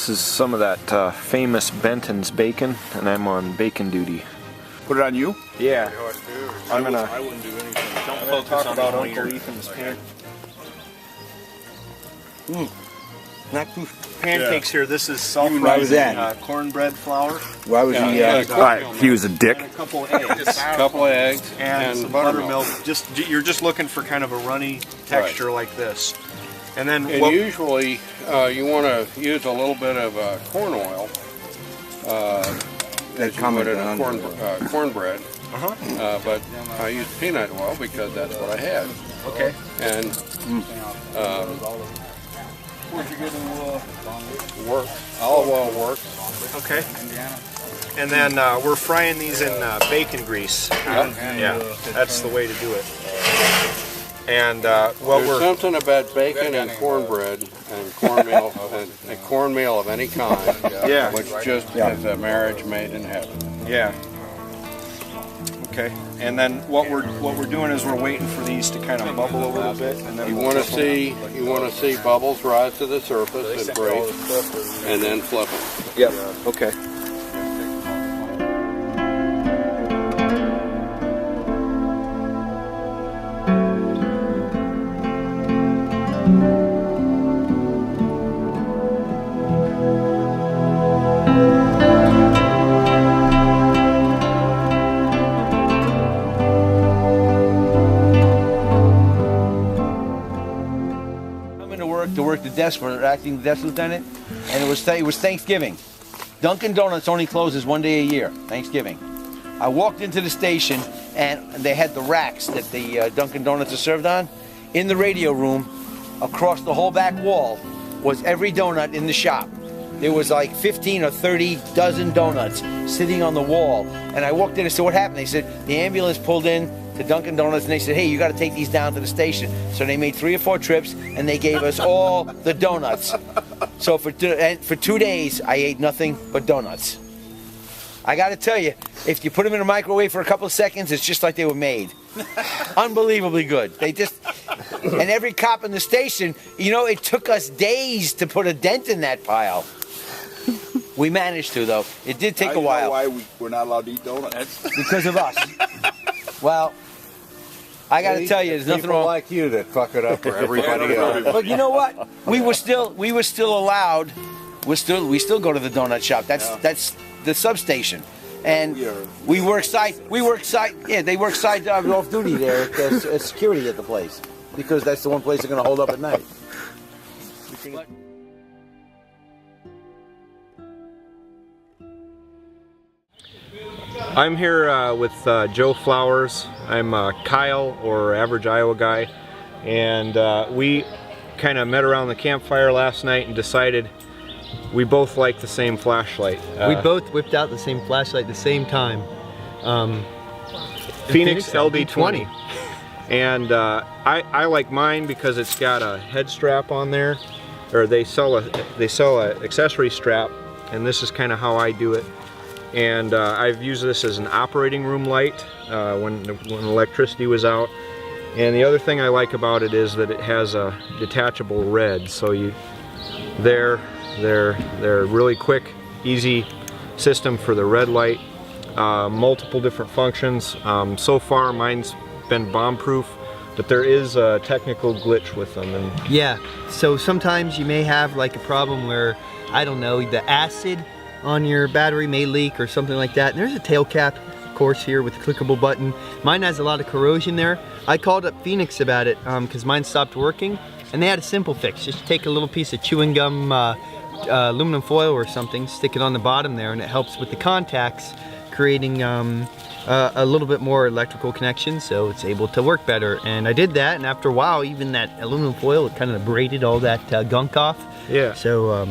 This is some of that famous Benton's bacon, and I'm on bacon duty. Put it on you? Yeah. I wouldn't do anything. Don't focus talk on about the Uncle wiener. Ethan's pan. Not too. Pancakes here. This is Why was self-rising that? cornbread flour. Why was he? Alright, he was a dick. And a couple eggs. A couple of eggs And some buttermilk. You're just looking for kind of a runny texture like this. And then And usually you want to use a little bit of corn oil. As you would in a cornbread. But I use peanut oil because that's what I had. okay. And olive oil works. Okay. And then we're frying these in bacon grease. Yeah, that's the way to do it. And what There's something about bacon and cornbread and cornmeal and cornmeal of any kind, Yeah. which just is a marriage made in heaven. Yeah. Okay. And then what we're doing is we're waiting for these to kind of bubble a little bit, and then You we'll want to flip them. see bubbles rise to the surface and break, and then flip them. Yep. Okay. To work the desk for acting desk lieutenant, and it was Thanksgiving. Dunkin' Donuts only closes one day a year, Thanksgiving. I walked into the station and they had the racks that the Dunkin' Donuts are served on. In the radio room, across the whole back wall, was every donut in the shop. There was like 15 or 30 dozen donuts sitting on the wall. And I walked in and said, what happened? They said, the ambulance pulled in to Dunkin' Donuts and they said, hey, you got to take these down to the station. So they made 3 or 4 trips and they gave us all the donuts. So for 2 days, I ate nothing but donuts. I got to tell you, if you put them in a microwave for a couple of seconds, it's just like they were made. Unbelievably good. And every cop in the station, you know, it took us days to put a dent in that pile. We managed to, though. It did take a while. Why we're not allowed to eat donuts? Because of us. Well, I got to tell you, there's nothing wrong. like you that fuck it up for everybody else. But you know what? We were still allowed. We still go to the donut shop. That's the substation, and we work side. Yeah, they work side off duty there as security at the place because that's the one place they're going to hold up at night. I'm here with Joe Flowers. I'm Kyle, or Average Iowa Guy, and we kind of met around the campfire last night and decided we both like the same flashlight. We both whipped out the same flashlight at the same time. Phoenix LD20. And I like mine because it's got a head strap on there, or they sell a accessory strap, and this is kind of how I do it. And I've used this as an operating room light when electricity was out. And the other thing I like about it is that it has a detachable red, so they're really quick, easy system for the red light. Multiple different functions. So far mine's been bomb-proof, but there is a technical glitch with them. And yeah, so sometimes you may have like a problem where, I don't know, the acid on your battery may leak or something like that. And there's a tail cap, of course, here with a clickable button. Mine has a lot of corrosion there. I called up Phoenix about it because mine stopped working, and they had a simple fix. Just take a little piece of chewing gum, aluminum foil or something, stick it on the bottom there, and it helps with the contacts, creating a little bit more electrical connection, so it's able to work better. And I did that, and after a while, even that aluminum foil, it kind of abraded all that gunk off. yeah. So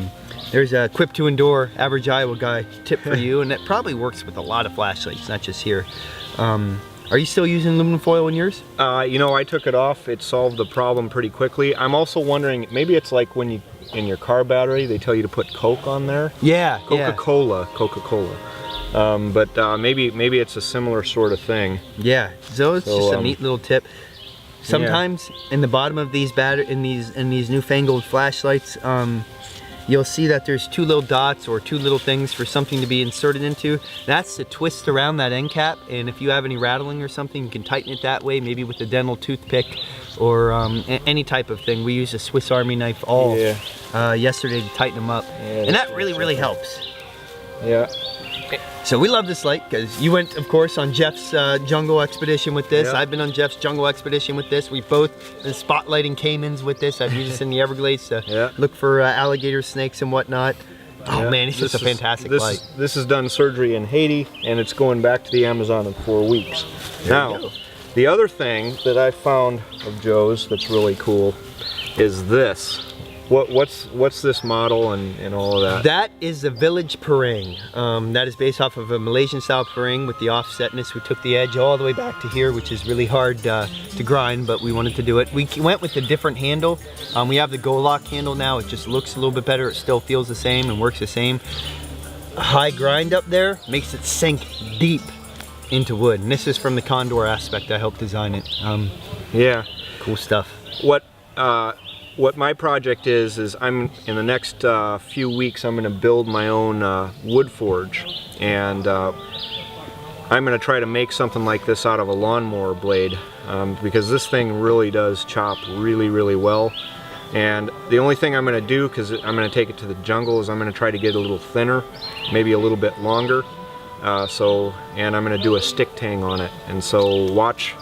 there's a Quip to Endure Average Iowa Guy tip for you, and it probably works with a lot of flashlights, not just here. Are you still using aluminum foil in yours? You know, I took it off. It solved the problem pretty quickly. I'm also wondering, maybe it's like when you, in your car battery, they tell you to put Coke on there. Yeah, Coca-Cola. But maybe it's a similar sort of thing. Yeah, so it's just a neat little tip. Sometimes in the bottom of these in these newfangled flashlights, you'll see that there's 2 little dots or 2 little things for something to be inserted into. That's to twist around that end cap, and if you have any rattling or something, you can tighten it that way, maybe with a dental toothpick or any type of thing. We used a Swiss Army knife awl yesterday to tighten them up, and that really helps. Yeah. So we love this light because you went, of course, on Jeff's jungle expedition with this. Yeah. I've been on Jeff's jungle expedition with this. We both been spotlighting caimans with this. I've used this in the Everglades to look for alligator snakes and whatnot. Oh man, it's just a fantastic light. This has done surgery in Haiti, and it's going back to the Amazon in 4 weeks. Now, the other thing that I found of Joe's that's really cool is this. What's this model and all of that? That is the Village Parang. That is based off of a Malaysian style parang with the offsetness. We took the edge all the way back to here, which is really hard to grind, but we wanted to do it. We went with a different handle. We have the Go-Lock handle now. It just looks a little bit better. It still feels the same and works the same. A high grind up there makes it sink deep into wood. And this is from the Condor aspect. I helped design it. Yeah. Cool stuff. What my project is I'm in the next few weeks I'm going to build my own wood forge, and I'm going to try to make something like this out of a lawnmower blade, because this thing really does chop really well. And the only thing I'm going to do, because I'm going to take it to the jungle, is I'm going to try to get it a little thinner, maybe a little bit longer. And I'm going to do a stick tang on it, and so watch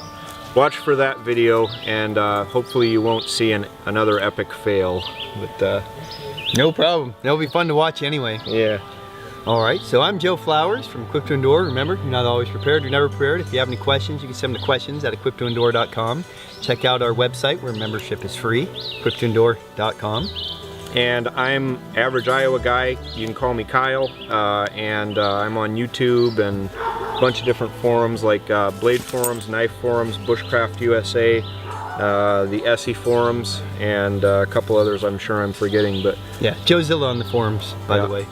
for that video, and hopefully you won't see another epic fail. But no problem. It'll be fun to watch anyway. Yeah. All right, so I'm Joe Flowers from Equip to Endure. Remember, you're not always prepared, you're never prepared. If you have any questions, you can send them to questions@equiptoendure.com. Check out our website where membership is free, equiptoendure.com. And I'm Average Iowa Guy. You can call me Kyle, and I'm on YouTube and a bunch of different forums like Blade Forums, Knife Forums, Bushcraft USA, the Essie Forums, and a couple others I'm sure I'm forgetting. But yeah, Joe Zilla on the forums, by the way.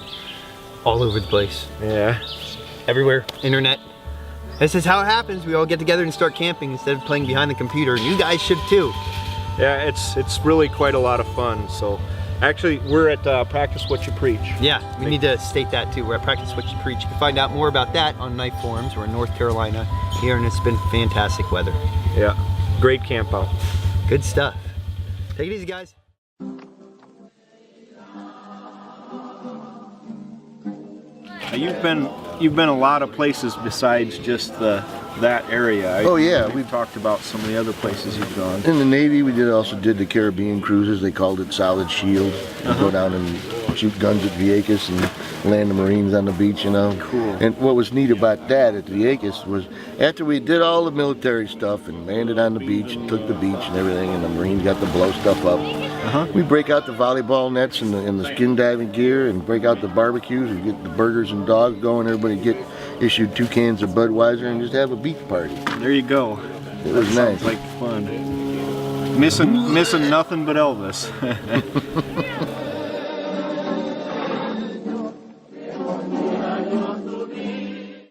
All over the place. Yeah. Everywhere, internet. This is how it happens. We all get together and start camping instead of playing behind the computer. And you guys should too. Yeah, it's really quite a lot of fun. So. Actually, we're at Practice What You Preach. Yeah, we need to state that too. We're at Practice What You Preach. You can find out more about that on Knife Forums. We're in North Carolina here, and it's been fantastic weather. Yeah, great camp out. Good stuff. Take it easy, guys. You've been a lot of places besides just that area. Oh yeah, we've talked about some of the other places you've gone. In the Navy, we also did the Caribbean cruises. They called it Solid Shield. You go down and shoot guns at Vieques and land the Marines on the beach, you know. Cool. And what was neat about that at Vieques was after we did all the military stuff and landed on the beach and took the beach and everything, and the Marines got to blow stuff up, we break out the volleyball nets and the skin diving gear and break out the barbecues and get the burgers and dogs going. Everybody get issued 2 cans of Budweiser and just have a beach party. There you go. It was nice. Sounds like fun. Missing nothing but Elvis.